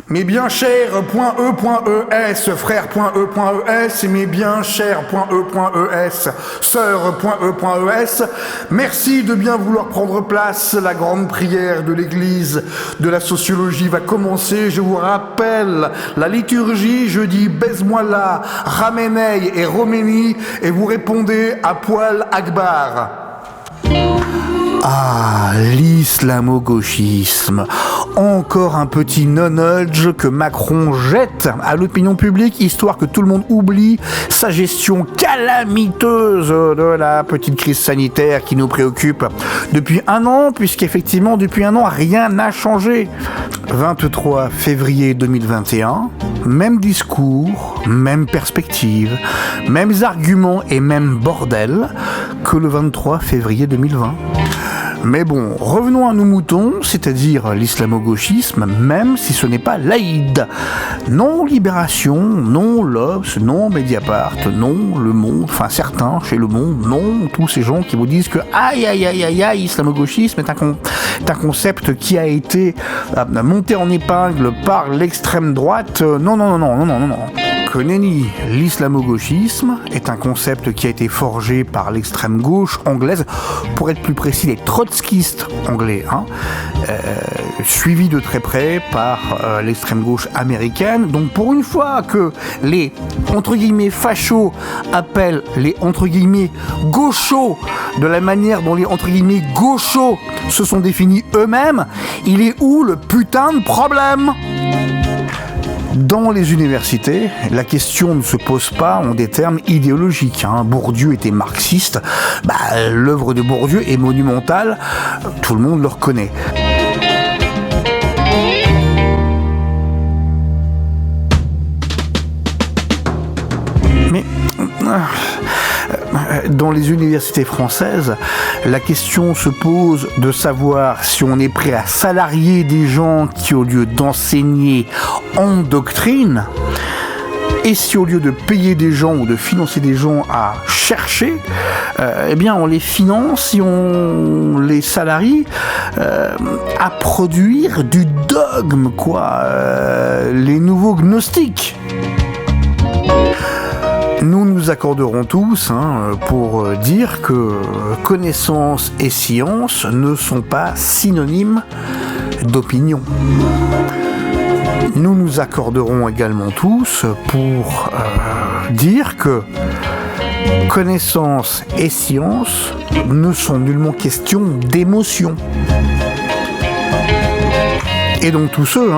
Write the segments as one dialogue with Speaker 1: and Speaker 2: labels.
Speaker 1: Mes bien chers.e.es, frère.e.es, et mes bien chers.e.es, sœurs.e.es, merci de bien vouloir prendre place. La grande prière de l'église de la sociologie va commencer. Je vous rappelle la liturgie, je dis baise-moi là, Ramenei et Roménie, et vous répondez à poil Akbar. Ah, l'islamo-gauchisme. Encore un petit nonage que Macron jette à l'opinion publique, histoire que tout le monde oublie sa gestion calamiteuse de la petite crise sanitaire qui nous préoccupe depuis un an, puisqu'effectivement, depuis un an, rien n'a changé. 23 février 2021, même discours, même perspective, mêmes arguments et même bordel que le 23 février 2020. Mais bon, revenons à nos moutons, c'est-à-dire l'islamo-gauchisme, même si ce n'est pas l'Aïd. Non Libération, non l'Obs, non Mediapart, non Le Monde, enfin certains chez Le Monde, non tous ces gens qui vous disent que aïe, islamo-gauchisme est un concept qui a été monté en épingle par l'extrême droite. Non. Que nenni, l'islamo-gauchisme est un concept qui a été forgé par l'extrême gauche anglaise, pour être plus précis, les trotskistes anglais, suivi de très près par l'extrême gauche américaine. Donc pour une fois que les entre guillemets fachos appellent les entre guillemets gauchos de la manière dont les entre guillemets gauchos se sont définis eux-mêmes, il est où le putain de problème ? Dans les universités, la question ne se pose pas en des termes idéologiques. Bourdieu était marxiste, l'œuvre de Bourdieu est monumentale, tout le monde le reconnaît. Mais dans les universités françaises, la question se pose de savoir si on est prêt à salarier des gens qui, au lieu d'enseigner, endoctrinent, et si au lieu de payer des gens ou de financer des gens à chercher, on les finance, si on les salarie à produire du dogme, les nouveaux gnostiques. Nous nous accorderons tous pour dire que connaissance et science ne sont pas synonymes d'opinion. Nous nous accorderons également tous pour dire que connaissance et science ne sont nullement question d'émotion. Et donc tous ceux,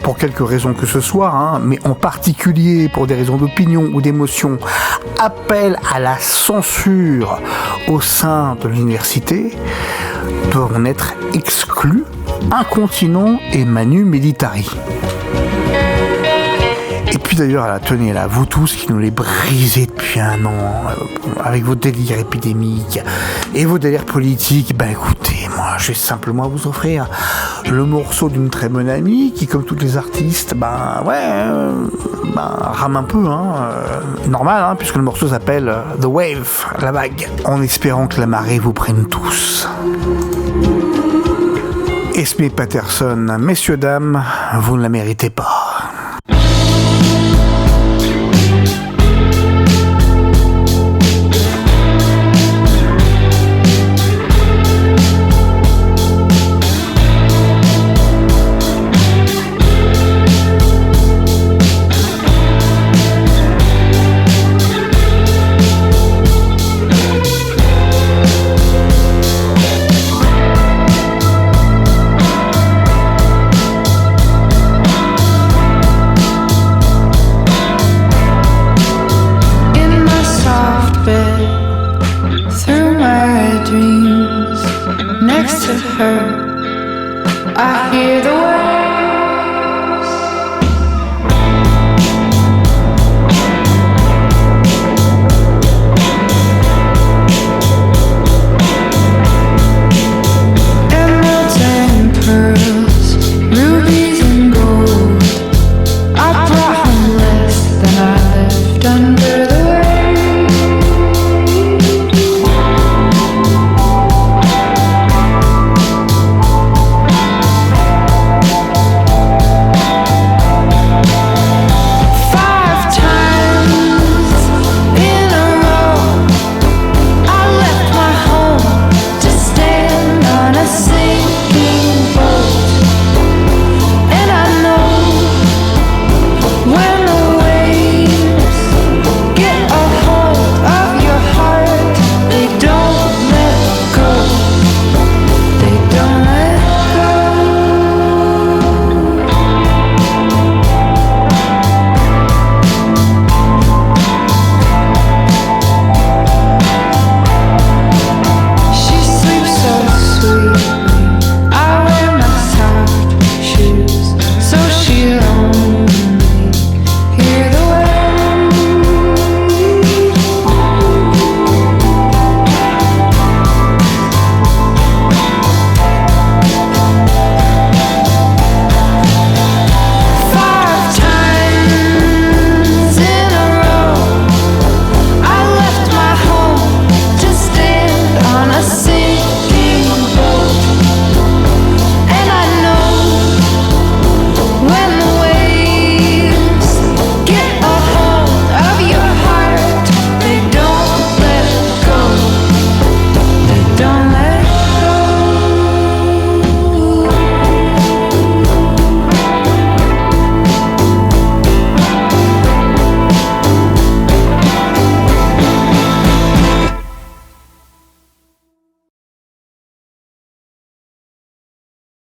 Speaker 1: pour quelque raison que ce soit, mais en particulier pour des raisons d'opinion ou d'émotion, appellent à la censure au sein de l'université, doivent en être exclus, incontinent et manu militari. Et puis d'ailleurs, tenez là, vous tous qui nous les brisez depuis un an, avec vos délires épidémiques et vos délires politiques, écoutez, moi je vais simplement vous offrir le morceau d'une très bonne amie qui, comme tous les artistes, rame un peu, normal, puisque le morceau s'appelle The Wave, la vague, en espérant que la marée vous prenne tous. Esme Patterson, messieurs, dames, vous ne la méritez pas.